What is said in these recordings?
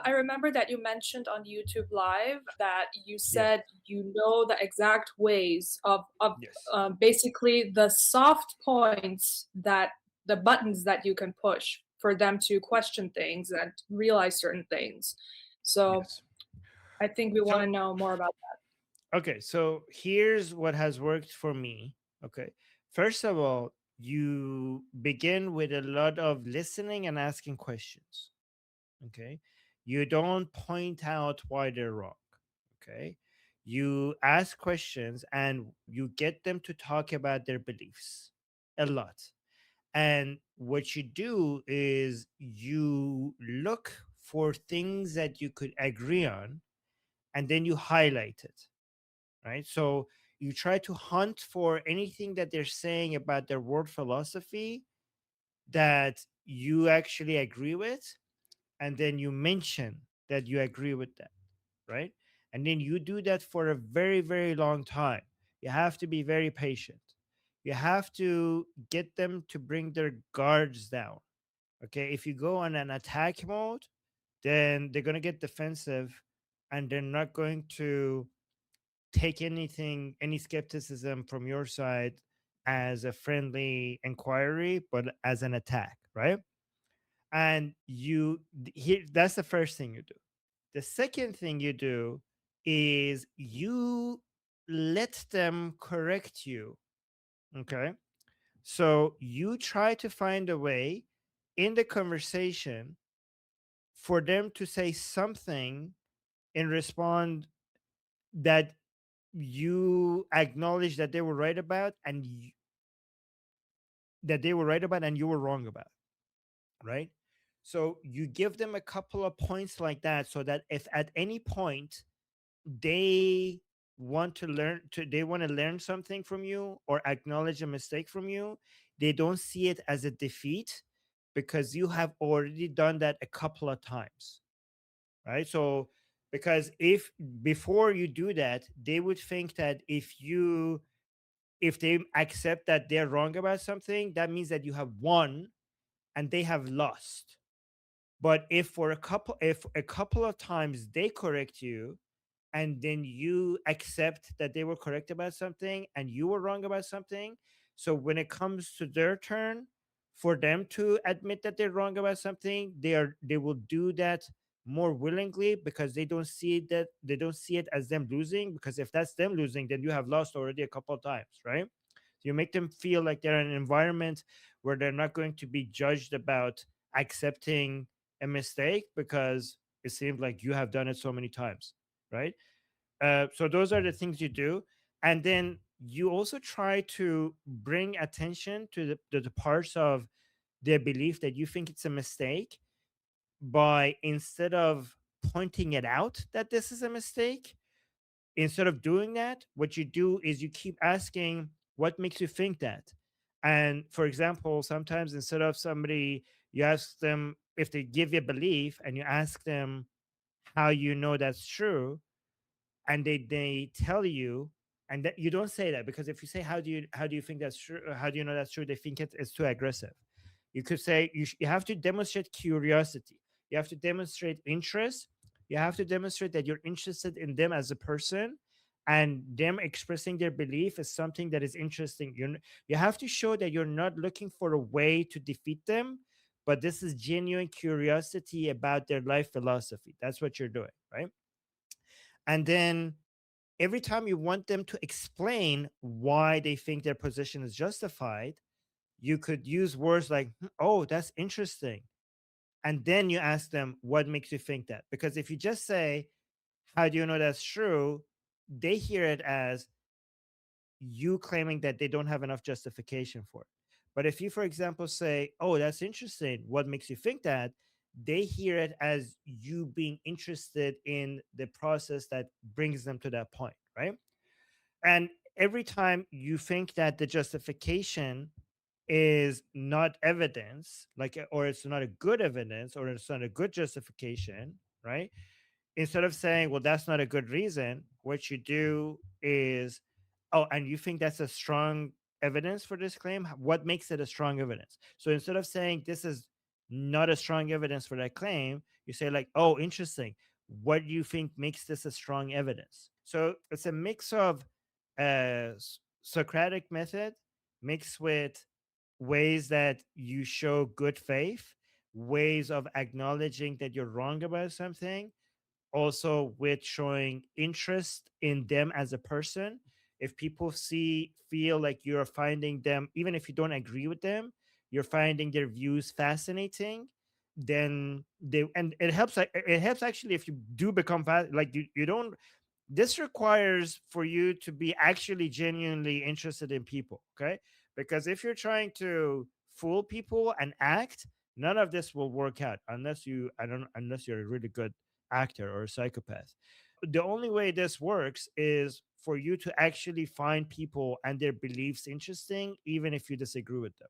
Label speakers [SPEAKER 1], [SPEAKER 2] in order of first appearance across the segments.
[SPEAKER 1] I remember that you mentioned on YouTube Live that you
[SPEAKER 2] Yes.
[SPEAKER 1] said you know the exact ways of
[SPEAKER 2] Yes.
[SPEAKER 1] basically the soft points that the buttons that you can push for them to question things and realize certain things. So
[SPEAKER 2] Yes.
[SPEAKER 1] I think we want
[SPEAKER 2] So
[SPEAKER 1] to know more about
[SPEAKER 2] okay, so here's what has worked for me. Okay. First of all, you begin with a lot of listening and asking questions. Okay. You don't point out why they're wrong. Okay. You ask questions and you get them to talk about their beliefs a lot. And what you do is you look for things that you could agree on and then you highlight it, right? So you try to hunt for anything that they're saying about their world philosophy that you actually agree with, and then you mention that you agree with that, right? And then you do that for a very, very long time. You have to be very patient. You have to get them to bring their guards down. Okay. If you go on an attack mode, then they're going to get defensive and they're not going to take anything, any skepticism from your side as a friendly inquiry, but as an attack, right? And here, that's the first thing you do. The second thing you do is you let them correct you. Okay. So you try to find a way in the conversation for them to say something in respond that you acknowledge that they were right about and that they were right about and you were wrong about, right? So you give them a couple of points like that so that if at any point they they want to learn something from you or acknowledge a mistake from you, they don't see it as a defeat because you have already done that a couple of times, right? So because if before you do that, they would think that if they accept that they're wrong about something, that means that you have won and they have lost. But if a couple of times they correct you and then you accept that they were correct about something and you were wrong about something, so when it comes to their turn for them to admit that they're wrong about something, they will do that more willingly because they don't see it as them losing, because if that's them losing, then you have lost already a couple of times, right? So you make them feel like they're in an environment where they're not going to be judged about accepting a mistake because it seems like you have done it so many times, right? So those are the things you do, and then you also try to bring attention to the parts of their belief that you think it's a mistake by, instead of pointing it out that this is a mistake, instead of doing that, what you do is you keep asking what makes you think that. And for example, sometimes instead of somebody, you ask them if they give you a belief and you ask them how you know that's true, and they tell you, and that you don't say that, because if you say how do you think that's true, or how do you know that's true, they think it's too aggressive. You could say you have to demonstrate curiosity, you have to demonstrate interest, you have to demonstrate that you're interested in them as a person, and them expressing their belief is something that is interesting. You have to show that you're not looking for a way to defeat them, but this is genuine curiosity about their life philosophy. That's what you're doing, right? And then every time you want them to explain why they think their position is justified, you could use words like, "Hmm, oh, that's interesting." And then you ask them, what makes you think that? Because if you just say, how do you know that's true? They hear it as you claiming that they don't have enough justification for it. But if you, for example, say, oh, that's interesting, what makes you think that? They hear it as you being interested in the process that brings them to that point, right? And every time you think that the justification is not evidence, like, or it's not a good evidence, or it's not a good justification, right? Instead of saying, well, that's not a good reason, what you do is, oh, and you think that's a strong evidence for this claim? What makes it a strong evidence? So instead of saying this is not a strong evidence for that claim, you say like, oh, interesting. What do you think makes this a strong evidence? So it's a mix of Socratic method mixed with ways that you show good faith, ways of acknowledging that you're wrong about something, also with showing interest in them as a person. If people feel like you're finding them, even if you don't agree with them, you're finding their views fascinating, then they, and it helps, like it helps actually if you do become like you don't, this requires for you to be actually genuinely interested in people, okay? Because if you're trying to fool people and act, none of this will work out unless you, I don't, unless you're a really good actor or a psychopath. The only way this works is for you to actually find people and their beliefs interesting, even if you disagree with them.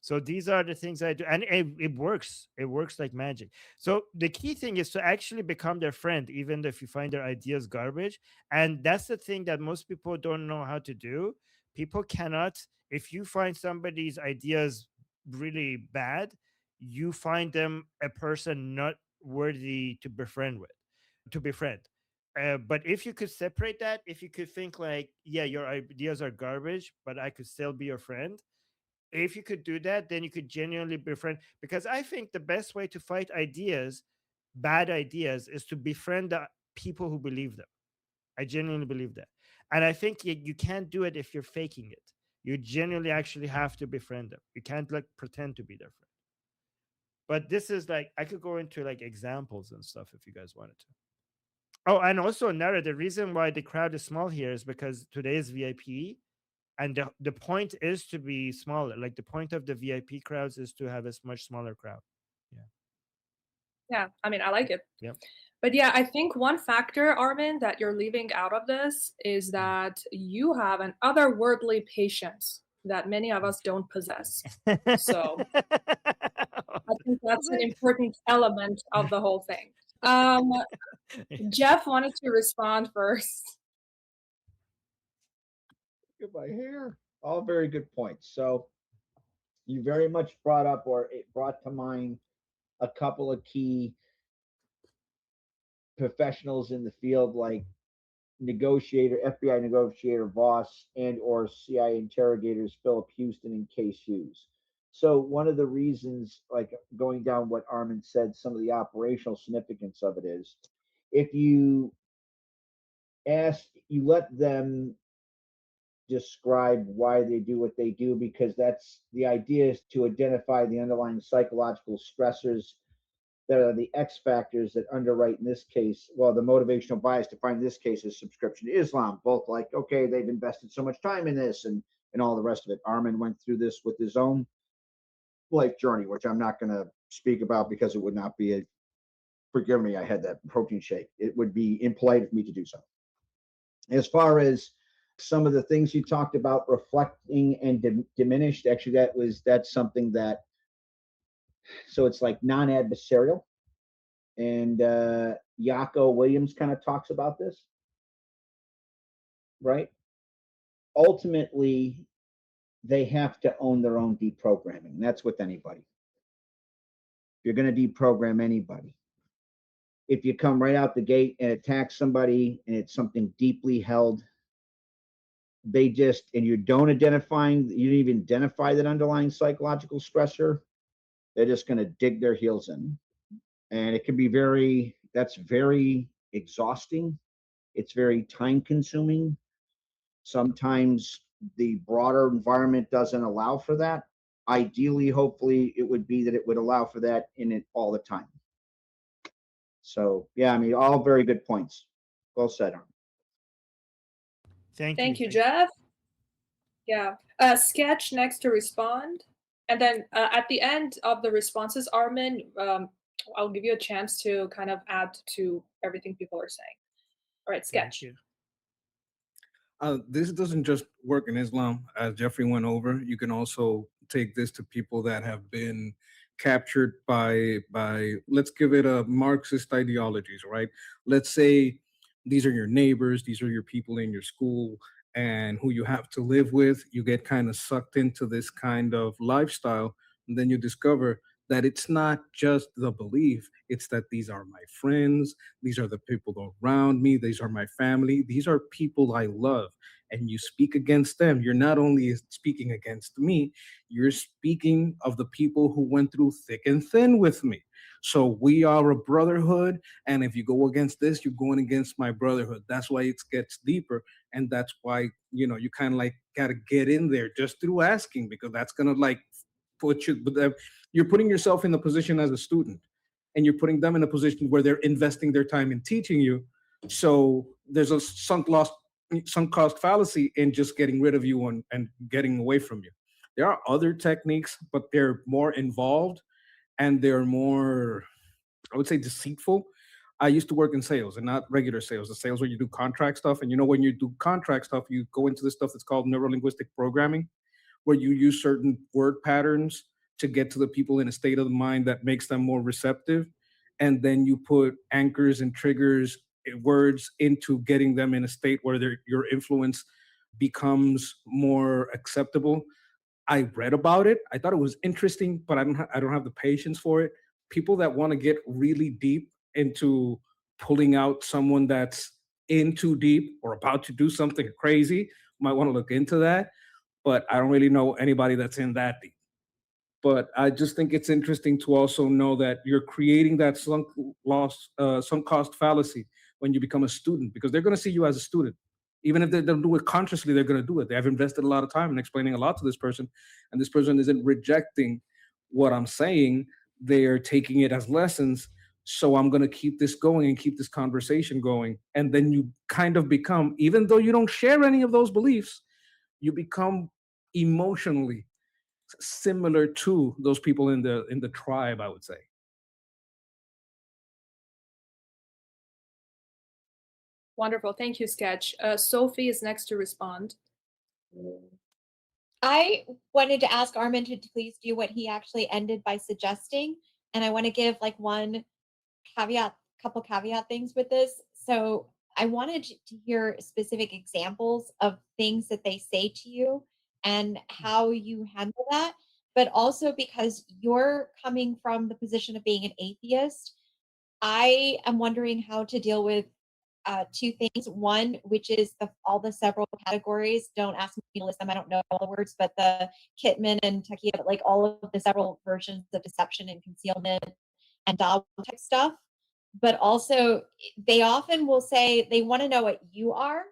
[SPEAKER 2] So these are the things I do, and it works. It works like magic. So the key thing is to actually become their friend, even if you find their ideas garbage. And that's the thing that most people don't know how to do. People cannot. If you find somebody's ideas really bad, you find them a person not worthy to befriend with, to befriend. But if you could separate that, if you could think like, yeah, your ideas are garbage, but I could still be your friend, if you could do that, then you could genuinely befriend. Because I think the best way to fight ideas, bad ideas, is to befriend the people who believe them. I genuinely believe that. And I think you can't do it if you're faking it. You genuinely actually have to befriend them. You can't like pretend to be their friend. But this is like, I could go into like examples and stuff if you guys wanted to. Oh, and also Nara, the reason why the crowd is small here is because today is VIP, and the point is to be smaller. Like the point of the VIP crowds is to have a much smaller crowd. Yeah.
[SPEAKER 1] Yeah, I mean, I like it.
[SPEAKER 2] Yep.
[SPEAKER 1] But yeah, I think one factor, Armin, that you're leaving out of this is that you have an otherworldly patience that many of us don't possess. So I think that's an important element of the whole thing. Um, Jeff wanted to respond first.
[SPEAKER 3] Look at my hair. All very good points. So you very much brought up, or it brought to mind, a couple of key professionals in the field, like negotiator, FBI negotiator Voss, and or CIA interrogators Philip Houston and Case Hughes. So one of the reasons, like going down what Armin said, some of the operational significance of it is, if you you let them describe why they do what they do, because that's the idea, is to identify the underlying psychological stressors that are the X factors that underwrite, in this case, well, the motivational bias defined in this case is subscription to Islam. Both like, okay, they've invested so much time in this, and all the rest of it. Armin went through this with his own life journey, which I'm not going to speak about because it would not be a, forgive me, I had that protein shake. It would be impolite of me to do so. As far as some of the things you talked about, reflecting and diminished, actually that's something that, so it's like non-adversarial, and Yako Williams kind of talks about this, right? Ultimately, they have to own their own deprogramming. That's with anybody. You're going to deprogram anybody. If you come right out the gate and attack somebody and it's something deeply held, they just, and you don't even identify that underlying psychological stressor, they're just going to dig their heels in. And it can be that's very exhausting. It's very time consuming. Sometimes the broader environment doesn't allow for that. Ideally, hopefully, it would be that it would allow for that in it all the time. So, yeah, I mean, all very good points. Well said, Arm.
[SPEAKER 1] Thank you, Jeff. Yeah. Sketch next to respond. And then at the end of the responses, Armin, I'll give you a chance to kind of add to everything people are saying. All right, Sketch.
[SPEAKER 4] This doesn't just work in Islam, as Jeffrey went over. You can also take this to people that have been captured by let's give it a Marxist ideologies, right? Let's say these are your neighbors, these are your people in your school, and who you have to live with. You get kind of sucked into this kind of lifestyle, and then you discover that it's not just the belief, it's that these are my friends, these are the people around me, these are my family, these are people I love. And you speak against them, you're not only speaking against me, you're speaking of the people who went through thick and thin with me. So we are a brotherhood. And if you go against this, you're going against my brotherhood. That's why it gets deeper. And that's why, you kind of like got to get in there just through asking, because that's going to like put you, you're putting yourself in the position as a student, and you're putting them in a position where they're investing their time in teaching you. So there's a sunk cost fallacy in just getting rid of you and getting away from you. There are other techniques, but they're more involved and they're more, I would say, deceitful. I used to work in sales, and not regular sales, the sales where you do contract stuff. And when you do contract stuff, you go into this stuff that's called neurolinguistic programming, where you use certain word patterns to get to the people in a state of the mind that makes them more receptive. And then you put anchors and triggers, words into getting them in a state where your influence becomes more acceptable. I read about it. I thought it was interesting, but I don't have the patience for it. People that want to get really deep into pulling out someone that's in too deep or about to do something crazy might want to look into that. But I don't really know anybody that's in that deep. But I just think it's interesting to also know that you're creating that sunk cost fallacy when you become a student, because they're going to see you as a student. Even if they don't do it consciously, they're going to do it. They have invested a lot of time in explaining a lot to this person, and this person isn't rejecting what I'm saying. They are taking it as lessons. So I'm going to keep this going and keep this conversation going. And then you kind of become, even though you don't share any of those beliefs, you become emotionally similar to those people in the tribe, I would say.
[SPEAKER 1] Wonderful. Thank you, Sketch. Sophie is next to respond.
[SPEAKER 5] I wanted to ask Armin to please do what he actually ended by suggesting. And I want to give like one couple caveat things with this. So I wanted to hear specific examples of things that they say to you and how you handle that. But also because you're coming from the position of being an atheist, I am wondering how to deal with two things. One, which is all the several categories. Don't ask me to list them. I don't know all the words, but the Kitman and Takia, but like all of the several versions of deception and concealment and dogma type stuff. But also, they often will say they want to know what you are.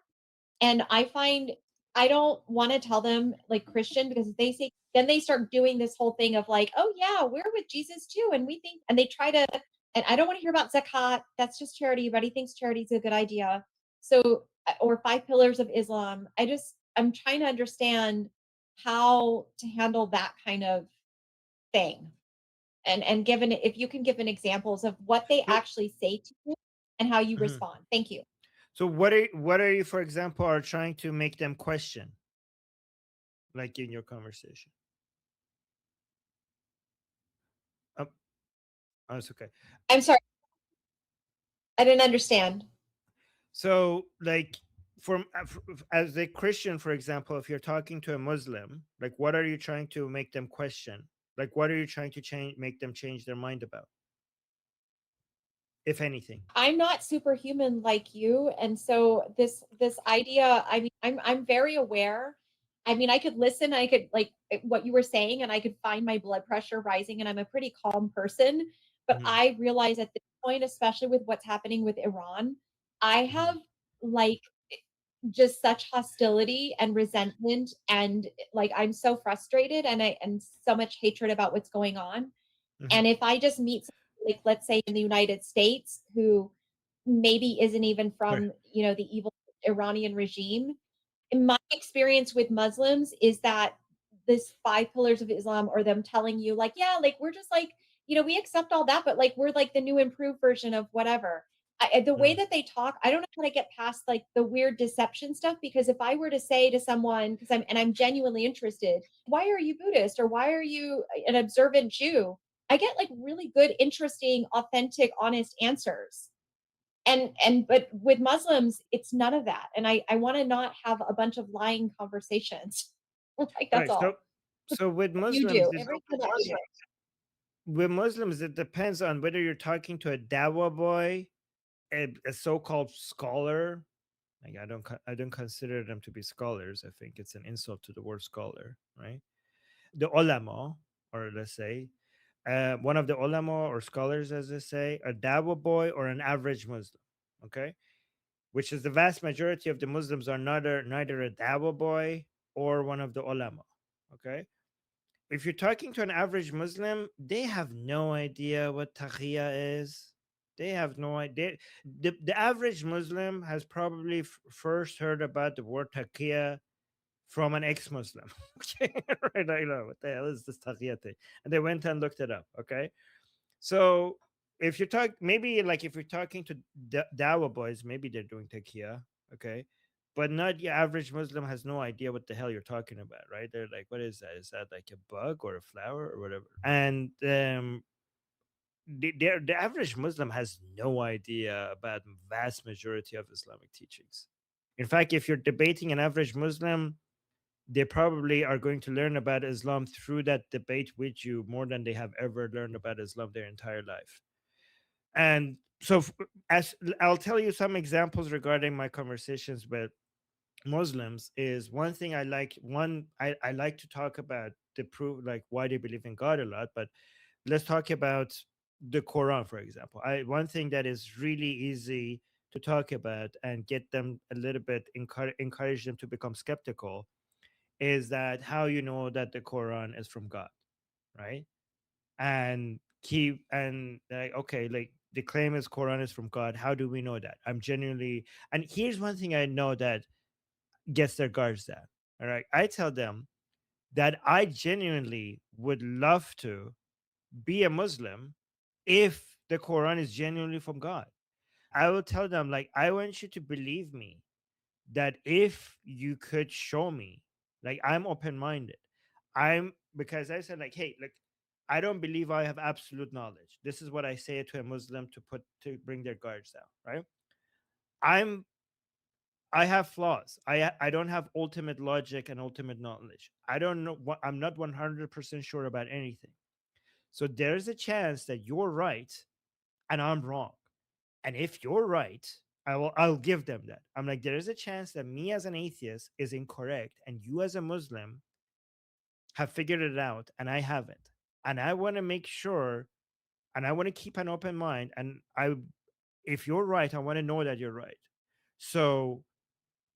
[SPEAKER 5] And I find I don't want to tell them like Christian, because if they say, then they start doing this whole thing of like, oh yeah, we're with Jesus too. And we think, and they try to, and I don't want to hear about zakat. That's just charity. Everybody thinks charity is a good idea. So, or 5 pillars of Islam. I'm trying to understand how to handle that kind of thing. And given if you can give an examples of what they actually say to you and how you respond. Thank you.
[SPEAKER 2] So what are you, for example, are trying to make them question, like in your conversation? Oh, it's okay.
[SPEAKER 5] I'm sorry. I didn't understand.
[SPEAKER 2] So, like, as a Christian, for example, if you're talking to a Muslim, like, what are you trying to make them question? Like, what are you trying to make them change their mind about, if anything?
[SPEAKER 5] I'm not superhuman like you, and so this idea. I mean, I'm very aware. I mean, I could listen. I could like what you were saying, and I could find my blood pressure rising, and I'm a pretty calm person. But I realize at this point, especially with what's happening with Iran, I have like just such hostility and resentment, and like I'm so frustrated, and so much hatred about what's going on. And if I just meet somebody, like let's say in the United States, who maybe isn't even from the evil Iranian regime, in my experience with Muslims is that this 5 pillars of Islam, or them telling you like, yeah, like we're just like, we accept all that, but like we're like the new improved version of whatever. The way that they talk, I don't know how to get past like the weird deception stuff, because if I were to say to someone, because I'm genuinely interested, why are you Buddhist, or why are you an observant Jew? I get like really good, interesting, authentic, honest answers. But with Muslims, it's none of that. And I want to not have a bunch of lying conversations. Like that's all.
[SPEAKER 2] So with
[SPEAKER 5] You
[SPEAKER 2] Muslims,
[SPEAKER 5] do. Everything that you do.
[SPEAKER 2] with Muslims, it depends on whether you're talking to a dawa boy, a so-called scholar. Like I don't consider them to be scholars. I think it's an insult to the word scholar, right? The ulama, or let's say, one of the ulama or scholars, as they say, a dawa boy or an average Muslim. Okay, which is the vast majority of the Muslims are neither a dawa boy or one of the ulama. Okay, if you're talking to an average Muslim, they have no idea what taqiyya is. They have no idea. The average Muslim has probably first heard about the word taqiyya from an ex-Muslim. Okay, right? I know what the hell is this taqiyya thing, and they went and looked it up. Okay, so if you're talking, maybe like if you're talking to Dawa boys, maybe they're doing taqiyya, okay, but not your average Muslim has no idea what the hell you're talking about, right? They're like, "What is that? Is that like a bug or a flower or whatever?" And the average Muslim has no idea about vast majority of Islamic teachings. In fact, if you're debating an average Muslim, they probably are going to learn about Islam through that debate with you more than they have ever learned about Islam their entire life. And so, as I'll tell you some examples regarding my conversations with Muslims, is one thing I like. I like to talk about the proof, like why they believe in God a lot. But let's talk about the Quran, for example. One thing that is really easy to talk about and get them a little bit encourage them to become skeptical is that how you know that the Quran is from God, right? And keep and like, okay, like the claim is Quran is from God. How do we know that? I'm genuinely, and here's one thing I know that gets their guards down. All right. I tell them that I genuinely would love to be a Muslim if the Quran is genuinely from God. I will tell them, like, I want you to believe me that if you could show me, like, I'm open minded. I'm because I said, like, hey, like, I don't believe I have absolute knowledge. This is what I say to a Muslim to bring their guards down, right? I'm I have flaws. I don't have ultimate logic and ultimate knowledge. I don't know what I'm not 100% sure about anything. So there's a chance that you're right and I'm wrong. And if you're right, I'll give them that. I'm like, there is a chance that me as an atheist is incorrect and you as a Muslim have figured it out and I haven't. And I want to make sure and I want to keep an open mind. And if you're right, I want to know that you're right. So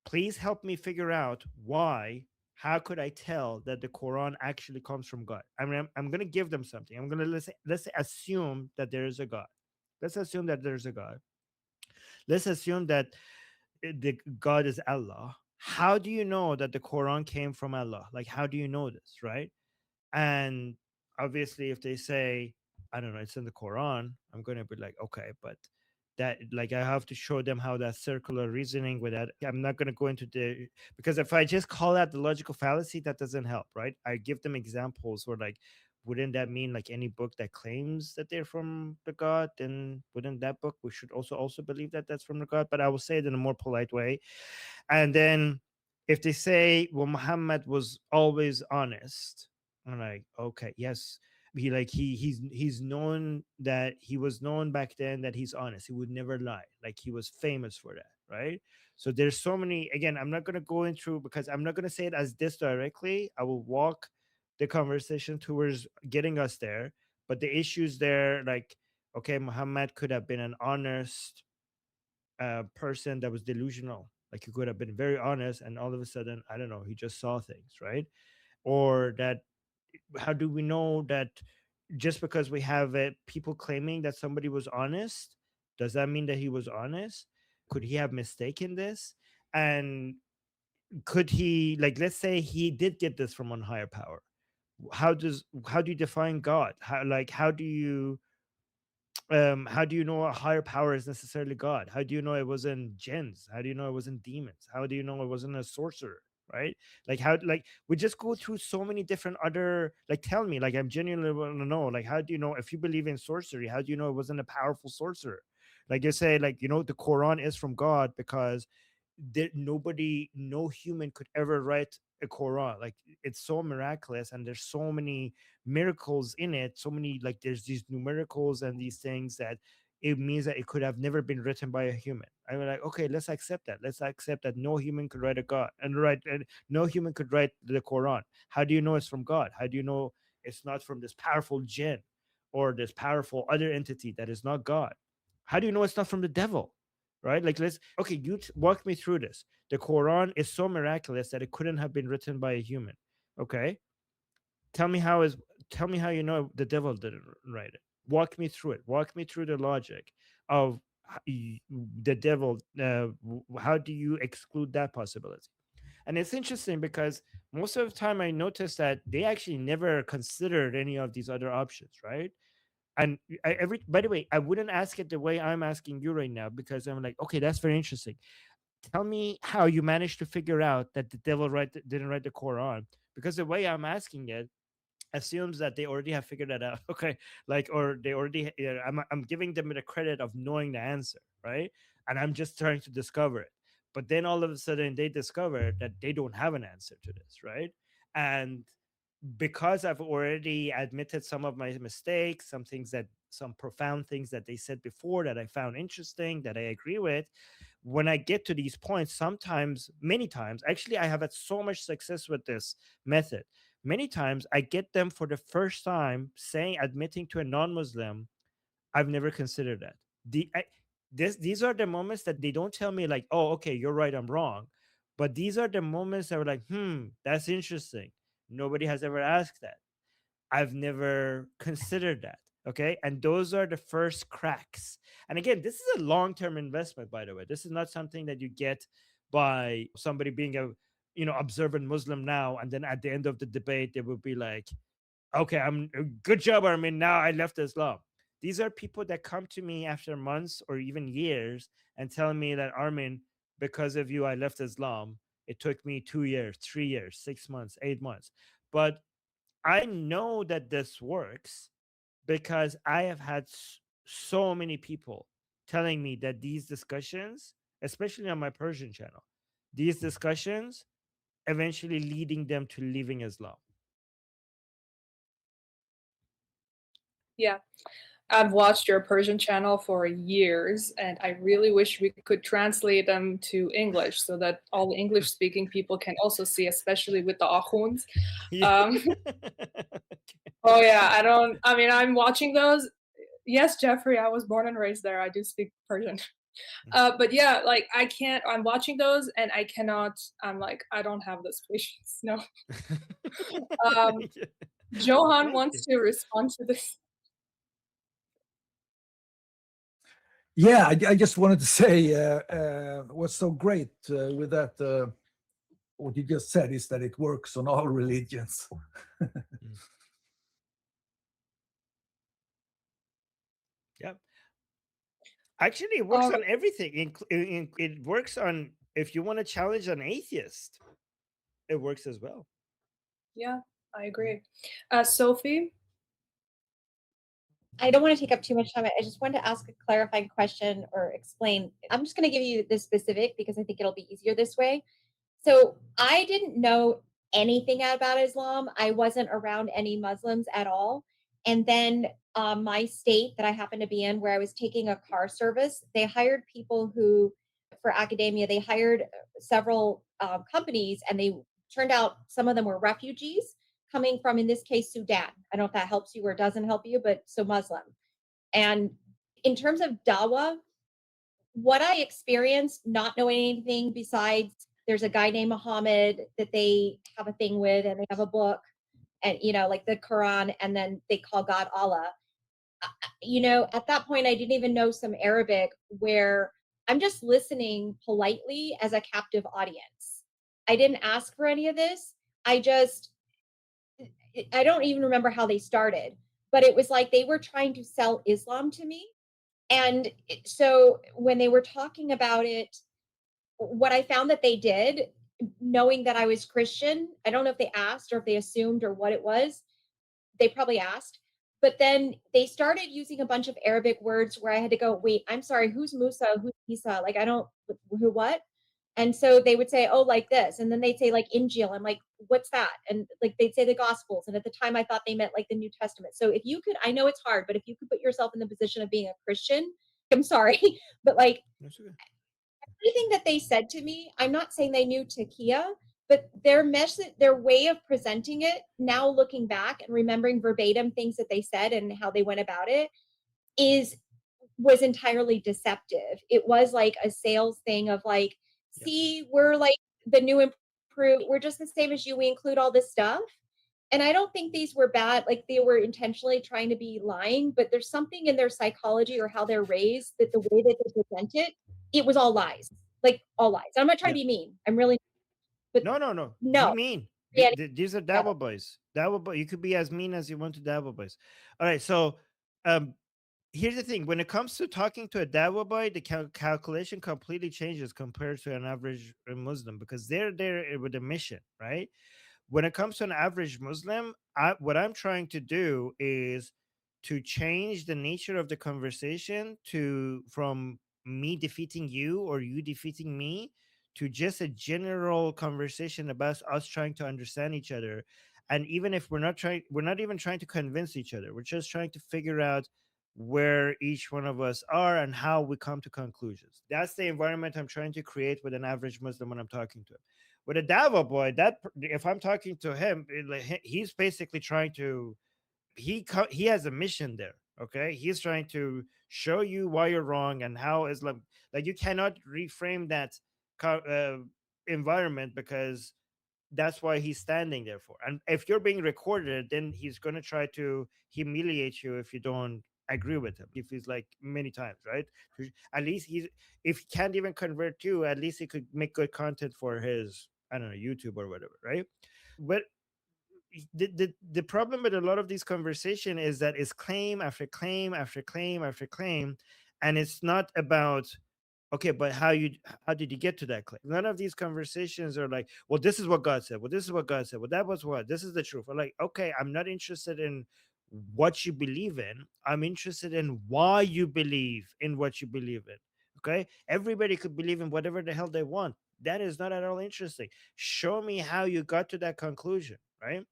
[SPEAKER 2] please help me figure out why. How could I tell that the Quran actually comes from God? I mean, I'm going to give them something. I'm going to let's assume that there is a God. Let's assume that there's a God. Let's assume that the God is Allah. How do you know that the Quran came from Allah? Like, how do you know this, right? And obviously, if they say, I don't know, it's in the Quran, I'm going to be like, okay, but that, like, I have to show them how that circular reasoning with that. I'm not going to go into the, because if I just call that the logical fallacy, that doesn't help, right? I give them examples where, like, wouldn't that mean like any book that claims that they're from the God, then wouldn't that book we should also believe that that's from the God? But I will say it in a more polite way. And then if they say, well, Muhammad was always honest, I'm like, okay, yes. He's known that he was known back then that he's honest. He would never lie. Like he was famous for that, right? So there's so many. Again, I'm not gonna go into because I'm not gonna say it as this directly. I will walk the conversation towards getting us there. But the issues there, like, okay, Muhammad could have been an honest person that was delusional. Like he could have been very honest, and all of a sudden, I don't know, he just saw things, right? Or that, how do we know that just because we have people claiming that somebody was honest, does that mean that he was honest? Could he have mistaken this? And could he, like, let's say he did get this from on higher power. How do you define God? How do you know a higher power is necessarily God? How do you know it wasn't jinns? How do you know it wasn't demons? How do you know it wasn't a sorcerer? Right? Like how, like, we just go through so many different other, like, tell me, like, I'm genuinely want to know, like, how do you know if you believe in sorcery, how do you know it wasn't a powerful sorcerer? Like you say, like, the Quran is from God because no human could ever write a Quran. Like, it's so miraculous, and there's so many miracles in it, so many, like, there's these numericals and these things that it means that it could have never been written by a human. I mean, like, okay, let's accept that. Let's accept that no human could write a God and no human could write the Quran. How do you know it's from God? How do you know it's not from this powerful jinn or this powerful other entity that is not God? How do you know it's not from the devil? Right? Like, okay, walk me through this. The Quran is so miraculous that it couldn't have been written by a human. Okay, tell me how you know the devil didn't write it. Walk me through it. Walk me through the logic of the devil. How do you exclude that possibility? And it's interesting because most of the time I noticed that they actually never considered any of these other options, right? And by the way, I wouldn't ask it the way I'm asking you right now, because I'm like, okay, that's very interesting. Tell me how you managed to figure out that the devil didn't write the Quran, because the way I'm asking it assumes that they already have figured that out. Okay, like, or they already, I'm giving them the credit of knowing the answer, right? And I'm just trying to discover it. But then all of a sudden they discover that they don't have an answer to this, right? And because I've already admitted some of my mistakes, some profound things that they said before that I found interesting, that I agree with, when I get to these points, sometimes, many times, actually, I have had so much success with this method. Many times I get them for the first time admitting to a non-Muslim, I've never considered that. These are the moments that they don't tell me like, oh, okay, you're right, I'm wrong. But these are the moments that were like, that's interesting. Nobody has ever asked that. I've never considered that. Okay. And those are the first cracks. And again, this is a long-term investment, by the way. This is not something that you get by somebody being a observant Muslim now, and then at the end of the debate, they will be like, okay, I'm good job, Armin. Now I left Islam. These are people that come to me after months or even years and tell me that, Armin, because of you, I left Islam. It took me 2 years, 3 years, 6 months, 8 months. But I know that this works because I have had so many people telling me that these discussions, especially on my Persian channel, these discussions eventually leading them to leaving Islam.
[SPEAKER 1] Yeah. I've watched your Persian channel for years, and I really wish we could translate them to English so that all the English-speaking people can also see, especially with the Akhunds.
[SPEAKER 2] Yeah.
[SPEAKER 1] Oh yeah, I'm watching those. Yes, Jeffrey, I was born and raised there. I do speak Persian. But yeah, like I'm watching those and I cannot, I'm like, I don't have this patience. No. Johan wants to respond to this.
[SPEAKER 6] Yeah, I just wanted to say what's so great with that, what you just said, is that it works on all religions.
[SPEAKER 2] Yep. Actually, it works on everything. It works on, if you want to challenge an atheist, it works as well.
[SPEAKER 1] Yeah, I agree. Sophie?
[SPEAKER 5] I don't want to take up too much time. I just wanted to ask a clarifying question or explain. I'm just going to give you the specific because I think it'll be easier this way. So I didn't know anything about Islam. I wasn't around any Muslims at all. And then my state that I happened to be in, where I was taking a car service, they hired people who, for academia, they hired several companies, and they turned out some of them were refugees coming from, in this case, Sudan. I don't know if that helps you or doesn't help you, but so Muslim. And in terms of dawah, what I experienced, not knowing anything besides there's a guy named Muhammad that they have a thing with, and they have a book, and like the Quran, and then they call God Allah. At that point, I didn't even know some Arabic, where I'm just listening politely as a captive audience. I didn't ask for any of this. I don't even remember how they started, but it was like they were trying to sell Islam to me. And so when they were talking about it, what I found that they did, knowing that I was Christian, I don't know if they asked or if they assumed or what it was. They probably asked. But then they started using a bunch of Arabic words where I had to go, wait, I'm sorry, who's Musa? Who's Isa? Like, I don't, who, what? And so they would say, oh, like this. And then they'd say like Injil. I'm like, what's that? And like they'd say the Gospels. And at the time I thought they meant like the New Testament. So if you could, I know it's hard, but if you could put yourself in the position of being a Christian, I'm sorry, but like everything that they said to me, I'm not saying they knew Takia, but their message, their way of presenting it, now looking back and remembering verbatim things that they said and how they went about it, was entirely deceptive. It was like a sales thing of like, see, we're like the new improved, we're just the same as you, we include all this stuff. And I don't think these were bad, like they were intentionally trying to be lying, but there's something in their psychology or how they're raised that the way that they present it was all lies, like all lies. I'm not trying to be mean. I'm really, but
[SPEAKER 2] no.
[SPEAKER 5] no.
[SPEAKER 2] Be mean.
[SPEAKER 5] Yeah.
[SPEAKER 2] These are devil boys. Devil boy. You could be as mean as you want to devil boys. All right. So, here's the thing: when it comes to talking to a devil boy, the calculation completely changes compared to an average Muslim, because they're there with a mission, right? When it comes to an average Muslim, what I'm trying to do is to change the nature of the conversation from me defeating you or you defeating me to just a general conversation about us trying to understand each other. And even if we're not even trying to convince each other. We're just trying to figure out where each one of us are and how we come to conclusions. That's the environment I'm trying to create with an average Muslim when I'm talking to him. With a devil boy, that if I'm talking to him, he's basically trying to he has a mission there. Okay, he's trying to show you why you're wrong and how Islam, like, you cannot reframe that environment, because that's why he's standing there for. And if you're being recorded, then he's going to try to humiliate you if you don't agree with him. If he's like many times, right? At least if he can't even convert you, at least he could make good content for his, I don't know, YouTube or whatever, right? But the problem with a lot of these conversation is that it's claim after claim after claim after claim, and it's not about, okay, but how did you get to that claim? None of these conversations are like, well, this is what God said. Well, this is what God said. Well, that was what. This is the truth. I'm like, okay, I'm not interested in what you believe in. I'm interested in why you believe in what you believe in. Okay, everybody could believe in whatever the hell they want. That is not at all interesting. Show me how you got to that conclusion, right?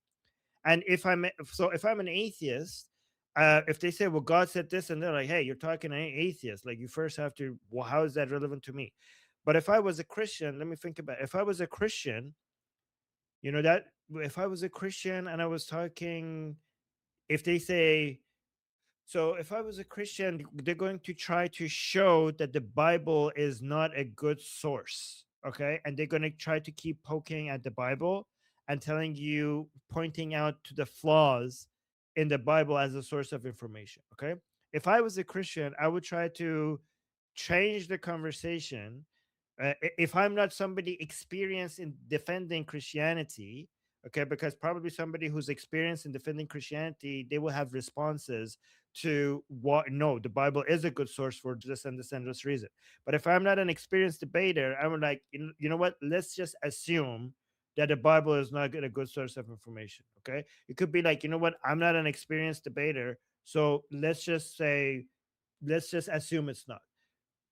[SPEAKER 2] And if I'm an atheist, if they say, well, God said this, and they're like, hey, you're talking an atheist, like, you first have to, well, how is that relevant to me? But if I was a Christian, let me think about it. If I was a Christian, that if I was a Christian and I was talking, if they say, so if I was a Christian, they're going to try to show that the Bible is not a good source. Okay. And they're going to try to keep poking at the Bible and pointing out to the flaws in the Bible as a source of information. Okay. If I was a Christian, I would try to change the conversation. If I'm not somebody experienced in defending Christianity, okay, because probably somebody who's experienced in defending Christianity, they will have responses to what, no, the Bible is a good source for this and this and this reason. But if I'm not an experienced debater, I'm like, you know what, let's just assume that the Bible is not a good source of information. Okay, it could be like, you know what, I'm not an experienced debater, so let's just assume it's not.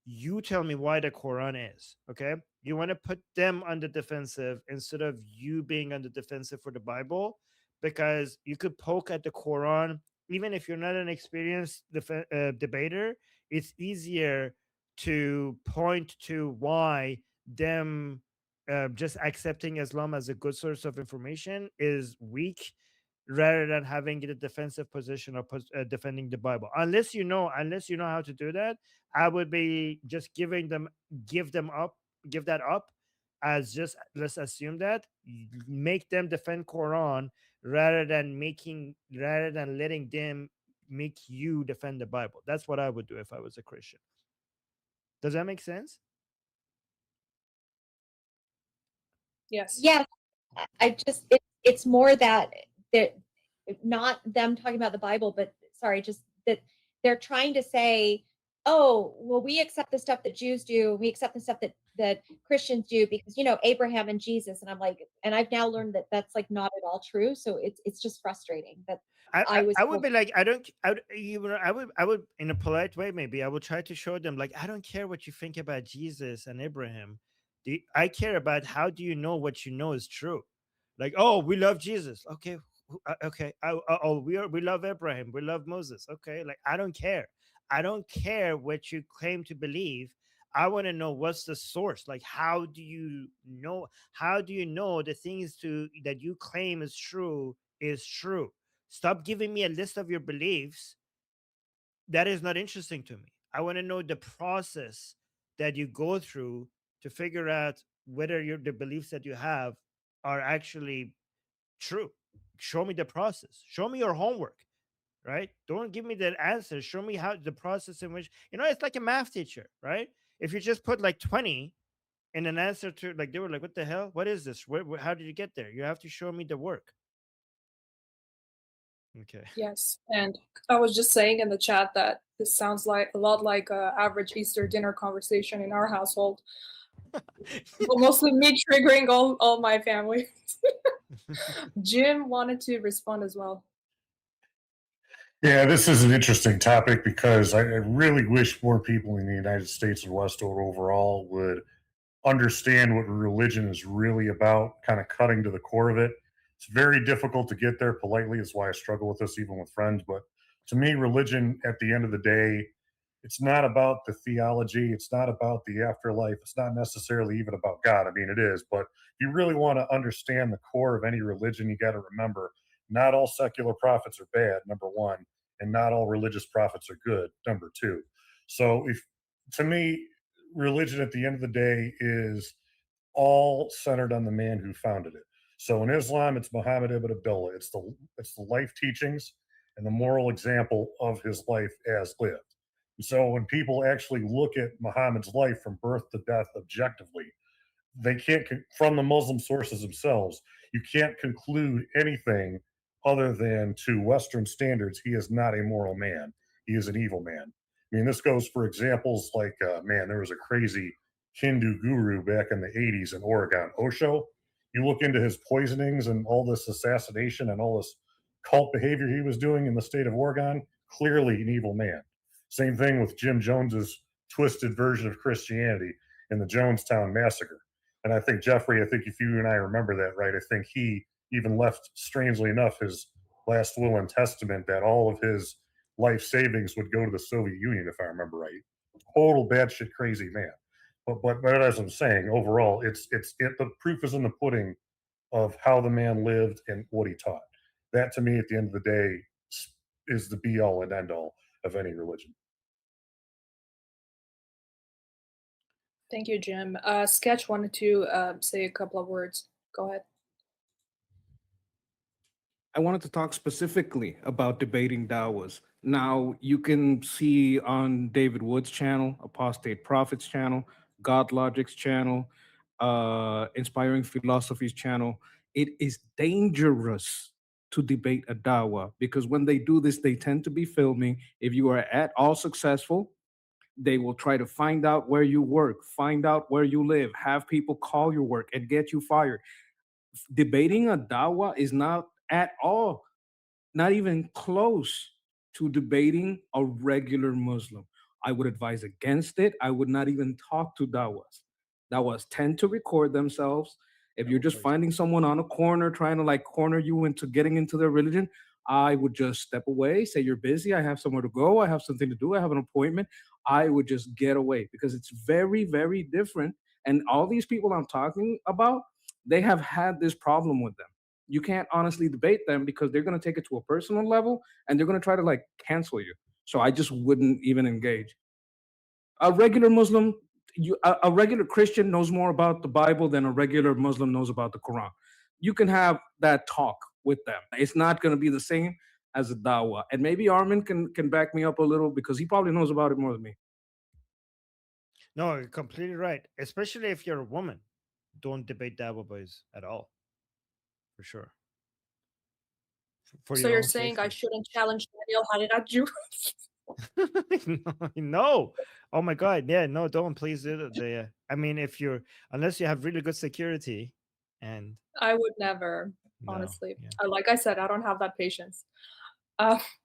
[SPEAKER 2] You tell me why the Quran is. Okay, you want to put them on the defensive instead of you being on the defensive for the Bible, because you could poke at the Quran. Even if you're not an experienced debater, it's easier to point to why them just accepting Islam as a good source of information is weak, rather than having a defensive position of defending the Bible. Unless you know how to do that, I would be just give that up, as just, let's assume that, make them defend Quran rather than letting them make you defend the Bible. That's what I would do if I was a Christian. Does that make sense?
[SPEAKER 1] Yes.
[SPEAKER 5] Yeah, I just it's more that they're not them talking about the Bible, but sorry, just that they're trying to say, oh, well, we accept the stuff that Jews do, we accept the stuff that Christians do because Abraham and Jesus, and I'm like, and I've now learned that that's like not at all true. So it's just frustrating that I was.
[SPEAKER 2] I would be like, I would in a polite way, maybe I would try to show them, like, I don't care what you think about Jesus and Abraham. I care about how do you know what you know is true. Like, oh, we love Jesus. Okay, okay. Oh, we love Abraham. We love Moses. Okay, like I don't care. I don't care what you claim to believe. I want to know what's the source. Like, how do you know? How do you know the things that you claim is true is true? Stop giving me a list of your beliefs. That is not interesting to me. I want to know the process that you go through to figure out whether the beliefs that you have are actually true. Show me the process. Show me your homework, right? Don't give me the answer. Show me how the process in which, it's like a math teacher, right? If you just put like 20 in an answer to, like, they were like, what the hell? What is this? How did you get there? You have to show me the work. Okay.
[SPEAKER 1] Yes, and I was just saying in the chat that this sounds like a lot like a average Easter dinner conversation in our household. But mostly me triggering all my family. Jim wanted to respond as well.
[SPEAKER 7] Yeah, this is an interesting topic because I really wish more people in the United States and West overall would understand what religion is really about, kind of cutting to the core of it. It's very difficult to get there politely. That's why I struggle with this even with friends. But to me, religion at the end of the day, it's not about the theology. It's not about the afterlife. It's not necessarily even about God. I mean, it is. But if you really want to understand the core of any religion, you got to remember not all secular prophets are bad, number one, and not all religious prophets are good, number two. So if to me, religion at the end of the day is all centered on the man who founded it. So in Islam, it's Muhammad ibn Abdullah. It's the life teachings and the moral example of his life as lived. So when people actually look at Muhammad's life from birth to death objectively, they can't from the Muslim sources themselves, you can't conclude anything other than to Western standards, he is not a moral man. He is an evil man. I mean, this goes for examples like, man, there was a crazy Hindu guru back in the 80s in Oregon, Osho. You look into his poisonings and all this assassination and all this cult behavior he was doing in the state of Oregon, clearly an evil man. Same thing with Jim Jones's twisted version of Christianity in the Jonestown Massacre. And I think, Jeffrey, if you and I remember that right, I think he even left, strangely enough, his last will and testament that all of his life savings would go to the Soviet Union, if I remember right. Total batshit crazy man. But as I'm saying, overall, the proof is in the pudding of how the man lived and what he taught. That, to me, at the end of the day, is the be all and end all of any religion.
[SPEAKER 1] Thank you, Jim. Sketch wanted to say a couple of words. Go ahead.
[SPEAKER 4] I wanted to talk specifically about debating Dawas. Now, you can see on David Wood's channel, Apostate Prophets channel, God Logic's channel, Inspiring Philosophy's channel, it is dangerous to debate a Dawa because when they do this, they tend to be filming. If you are at all successful, they will try to find out where you work, find out where you live, have people call your work and get you fired. Debating a Dawa is not at all, not even close to debating a regular Muslim. I would advise against it. I would not even talk to Dawas. Dawas tend to record themselves. If you're just finding someone on a corner trying to like corner you into getting into their religion, I would just step away, say you're busy, I have somewhere to go, I have something to do, I have an appointment. I would just get away because it's very, very different. And all these people I'm talking about, they have had this problem with them. You can't honestly debate them because they're going to take it to a personal level and they're going to try to like cancel you. So I just wouldn't even engage. A regular Muslim, a regular Christian knows more about the Bible than a regular Muslim knows about the Quran. You can have that talk with them. It's not going to be the same as a dawah. And maybe Armin can back me up a little because he probably knows about it more than me.
[SPEAKER 2] No, you're completely right. Especially if you're a woman. Don't debate Dabo boys at all. For sure. For
[SPEAKER 1] So
[SPEAKER 2] your
[SPEAKER 1] you're
[SPEAKER 2] own
[SPEAKER 1] saying I
[SPEAKER 2] safety.
[SPEAKER 1] shouldn't challenge Daniel Hariraju?
[SPEAKER 2] No. Oh my God. Yeah, no, don't please do it. I mean, unless you have really good security and
[SPEAKER 1] I would never,
[SPEAKER 2] no,
[SPEAKER 1] honestly.
[SPEAKER 2] yeah.
[SPEAKER 1] Like I said, I don't have that patience.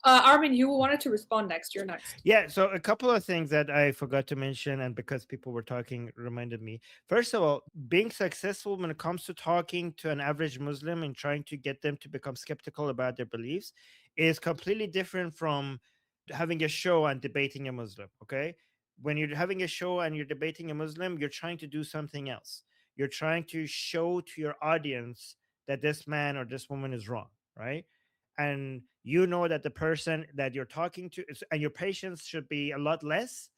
[SPEAKER 1] Armin, you wanted to respond next. You're next.
[SPEAKER 2] Yeah, so a couple of things that I forgot to mention, and because people were talking, reminded me. First of all, being successful when it comes to talking to an average Muslim and trying to get them to become skeptical about their beliefs is completely different from having a show and debating a Muslim. Okay. When you're having a show and you're debating a Muslim, you're trying to do something else. You're trying to show to your audience that this man or this woman is wrong, right? And you know that the person that you're talking to and your patience should be a lot less,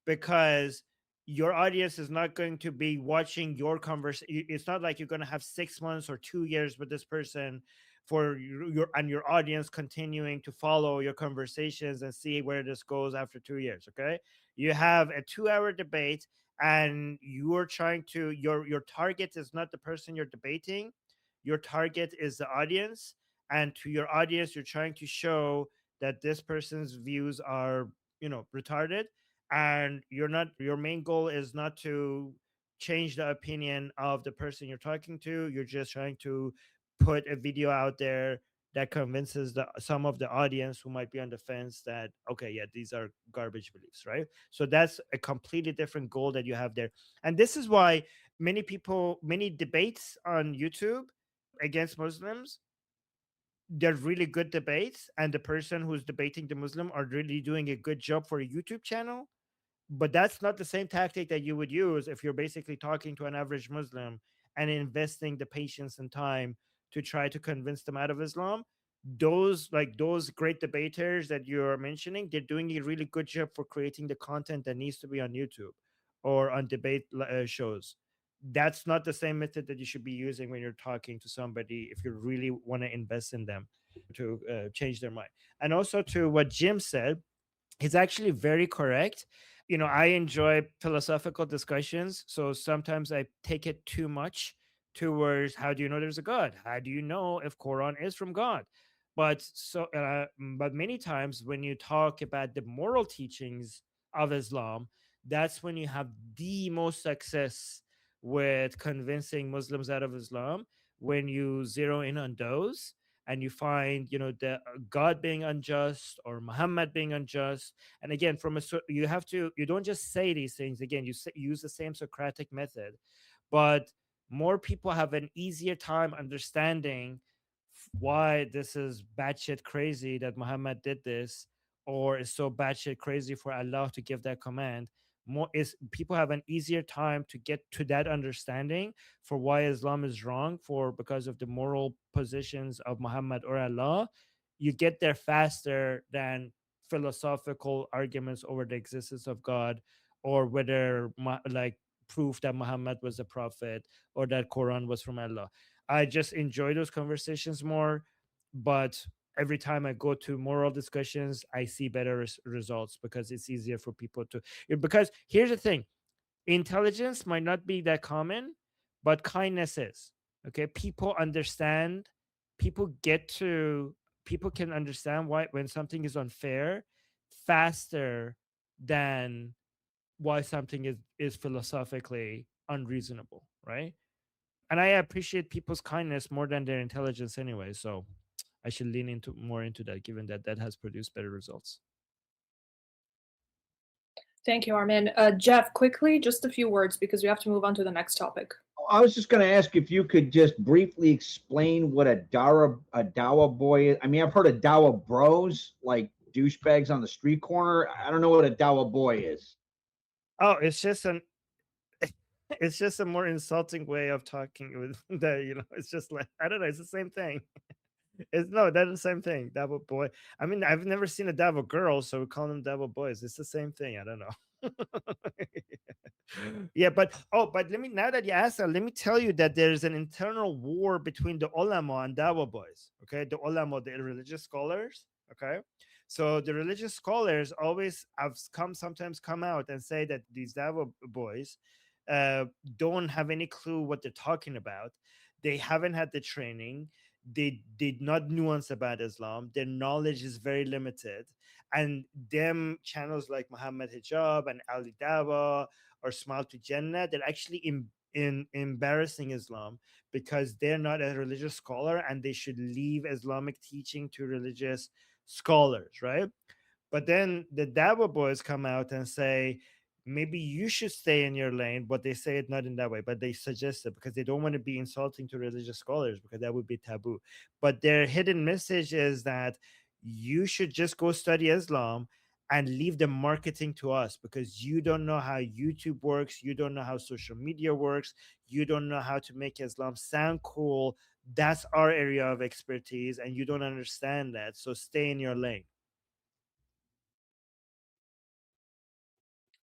[SPEAKER 2] because your audience is not going to be watching your conversation. It's not like you're going to have 6 months or 2 years with this person for your audience continuing to follow your conversations and see where this goes after 2 years. Okay, you have a 2-hour debate, and you're trying to your target is not the person you're debating. Your target is the audience, and to your audience you're trying to show that this person's views are, retarded, and your main goal is not to change the opinion of the person you're talking to. You're just trying to put a video out there that convinces some of the audience who might be on the fence that, okay, yeah, these are garbage beliefs, right? So that's a completely different goal that you have there. And this is why many debates on YouTube against Muslims, they're really good debates, and the person who's debating the Muslim are really doing a good job for a YouTube channel. But that's not the same tactic that you would use if you're basically talking to an average Muslim and investing the patience and time to try to convince them out of Islam. Those great debaters that you're mentioning, they're doing a really good job for creating the content that needs to be on YouTube or on debate shows. That's not the same method that you should be using when you're talking to somebody if you really want to invest in them to change their mind. And also, to what Jim said, it's actually very correct. I enjoy philosophical discussions, so sometimes I take it too much towards, how do you know there's a God? How do you know if Quran is from God? But many times when you talk about the moral teachings of Islam, that's when you have the most success with convincing Muslims out of Islam, when you zero in on those and you find, the God being unjust or Muhammad being unjust. And again, you don't just say these things. Again, you use the same Socratic method, but more people have an easier time understanding why this is batshit crazy that Muhammad did this, or is so batshit crazy for Allah to give that command. People have an easier time to get to that understanding for why Islam is wrong, because of the moral positions of Muhammad or Allah. You get there faster than philosophical arguments over the existence of God, or whether like proof that Muhammad was a prophet or that Quran was from Allah. I just enjoy those conversations more, but every time I go to moral discussions, I see better results, because it's easier for people to. Because here's the thing: intelligence might not be that common, but kindness is. Okay, people understand. People get to. People can understand why when something is unfair faster than why something is philosophically unreasonable, right? And I appreciate people's kindness more than their intelligence anyway. So I should lean into that, given that that has produced better results.
[SPEAKER 1] Thank you, Armin. Jeff, quickly, just a few words because we have to move on to the next topic.
[SPEAKER 3] I was just going to ask if you could just briefly explain what a Dawa boy is. I mean, I've heard of Dawa bros, like douchebags on the street corner. I don't know what a Dawa boy is.
[SPEAKER 2] Oh, it's just a more insulting way of talking with that. It's just like, I don't know, it's the same thing. That's the same thing. Devil boy. I mean, I've never seen a devil girl, so we call them devil boys. It's the same thing. I don't know. Yeah, but now that you asked that, let me tell you that there's an internal war between the ulama and Dawa boys. Okay, the ulama, the religious scholars. Okay, so the religious scholars always sometimes come out and say that these Dawa boys don't have any clue what they're talking about. They haven't had the training. They did not nuance about Islam. Their knowledge is very limited. And them channels like Muhammad Hijab and Ali Dawa or Smile to Jannah, they're actually in embarrassing Islam, because they're not a religious scholar and they should leave Islamic teaching to religious scholars, right? But then the Dabo boys come out and say, maybe you should stay in your lane, but they say it not in that way, but they suggest it because they don't want to be insulting to religious scholars because that would be taboo. But their hidden message is that you should just go study Islam and leave the marketing to us because you don't know how YouTube works, you don't know how social media works, you don't know how to make Islam sound cool. That's our area of expertise and you don't understand that, so stay in your lane.